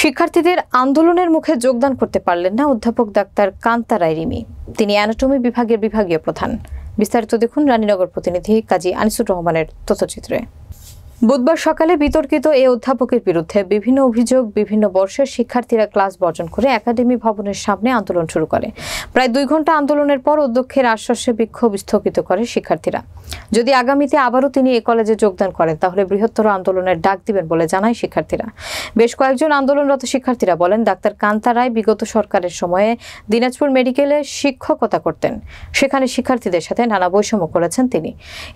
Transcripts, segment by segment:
শিক্ষার্থীদের আন্দোলনের মুখে যোগদান করতে পারলেন না অধ্যাপক ডাক্তার কান্তা রায় রিমি। তিনি অ্যানাটমি বিভাগের বিভাগীয় প্রধান। বিস্তারিত দেখুন রানীনগর প্রতিনিধি কাজী আনিসুর রহমানের তথ্যচিত্রে। বুধবার সকালে বিতর্কিত এই অধ্যাপকের বিরুদ্ধে বিভিন্ন অভিযোগ, বিভিন্ন বর্ষের শিক্ষার্থীরা ক্লাস বর্জন করে একাডেমি ভবনের সামনে আন্দোলন শুরু করে। প্রায় 2 ঘন্টা আন্দোলনের পর অধ্যক্ষের আশ্বাসে বিক্ষোভ স্থগিত করে শিক্ষার্থীরা। যদি আগামীতে আবারও তিনি এই কলেজে যোগদান করেন তাহলে বৃহত্তর আন্দোলনের ডাক দিবেন বলে জানায় শিক্ষার্থীরা। বেশ কয়েকজন আন্দোলনরত শিক্ষার্থীরা বলেন, ডাক্তার কান্তা রায় বিগত সরকারের সময়ে দিনাজপুর মেডিকেলে শিক্ষকতা করতেন। সেখানে শিক্ষার্থীদের সাথে নানা বৈষম্য করেছেন তিনি।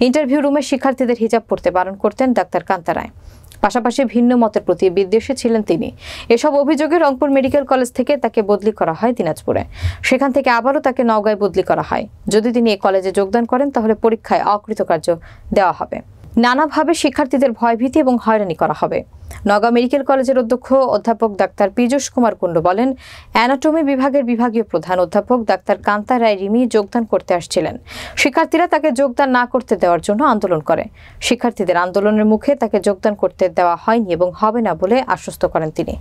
ইন্টারভিউ রুমে শিক্ষার্থীদের হিজাব পরতে বারণ করতেন ডাক্তার কান্তা রায়। পাশাপাশি ভিন্ন মতের প্রতি বিদ্বেষী ছিলেন তিনি। এসব অভিযোগে রংপুর মেডিকেল কলেজ থেকে তাকে বদলি করা হয় দিনাজপুরে। সেখান থেকে আবারও তাকে নওগাঁয় বদলি করা হয়। যদি তিনি এই কলেজে যোগদান করেন তাহলে পরীক্ষায় অকৃতকার্য দেওয়া হবে। নানাভাবে শিক্ষার্থীদের ভয়ভীতি এবং হয়রানি করা হবে। নওগাঁ মেডিকেল কলেজের অধ্যক্ষ অধ্যাপক ডাক্তার পীযূষ কুমার কুণ্ডু বলেন, অ্যানাটমি বিভাগের বিভাগীয় প্রধান অধ্যাপক ডাক্তার কান্তা রায় রিমি যোগদান করতে আসছিলেন। শিক্ষার্থীরা তাকে যোগদান না করতে দেওয়ার জন্য আন্দোলন করে। শিক্ষার্থীদের আন্দোলনের মুখে তাকে যোগদান করতে দেওয়া হয়নি এবং হবে না বলে আশ্বস্ত করেন তিনি।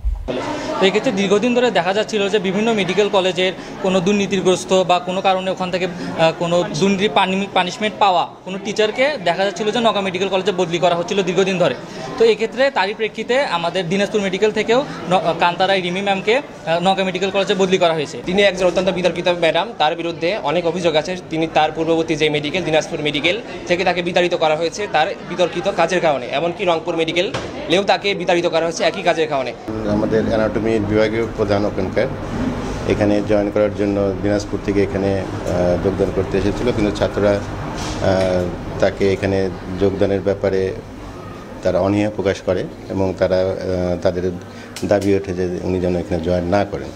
এক্ষেত্রে দীর্ঘদিন ধরে দেখা যাচ্ছিল যে বিভিন্ন মেডিকেল কলেজের কোনো দুর্নীতিগ্রস্ত বা কোনো কারণে ওখান থেকে কোনো দুর্নীতি পানিশমেন্ট পাওয়া কোনো টিচারকে দেখা যাচ্ছিল যে নওগাঁ মেডিকেল কলেজে বদলি করা হচ্ছিল দীর্ঘদিন ধরে। তো এক্ষেত্রে তারই প্রেক্ষিতে আমাদের দিনাজপুর মেডিকেল থেকেও কান্তা রায় রিমি ম্যামকে নওগাঁ মেডিকেল কলেজে বদলি করা হয়েছে। তিনি একজন অত্যন্ত বিতর্কিত ম্যাডাম, তার বিরুদ্ধে অনেক অভিযোগ আছে। তিনি তার পূর্ববর্তী যে মেডিকেল দিনাজপুর মেডিকেল থেকে তাকে বিতাড়িত করা হয়েছে তার বিতর্কিত কাজের কারণে। এমনকি রংপুর মেডিকেলেও তাকে বিতাড়িত করা হয়েছে একই কাজের কারণে। আমাদের অ্যানাটমি বিভাগীয় প্রধান ওখানকার এখানে জয়েন করার জন্য দিনাজপুর থেকে এখানে যোগদান করতে এসেছিল, কিন্তু ছাত্ররা তাকে এখানে যোগদানের ব্যাপারে তারা অনীহা প্রকাশ করে এবং তারা তাদের দাবি ওঠে যে উনি যেন এখানে জয়েন না করেন।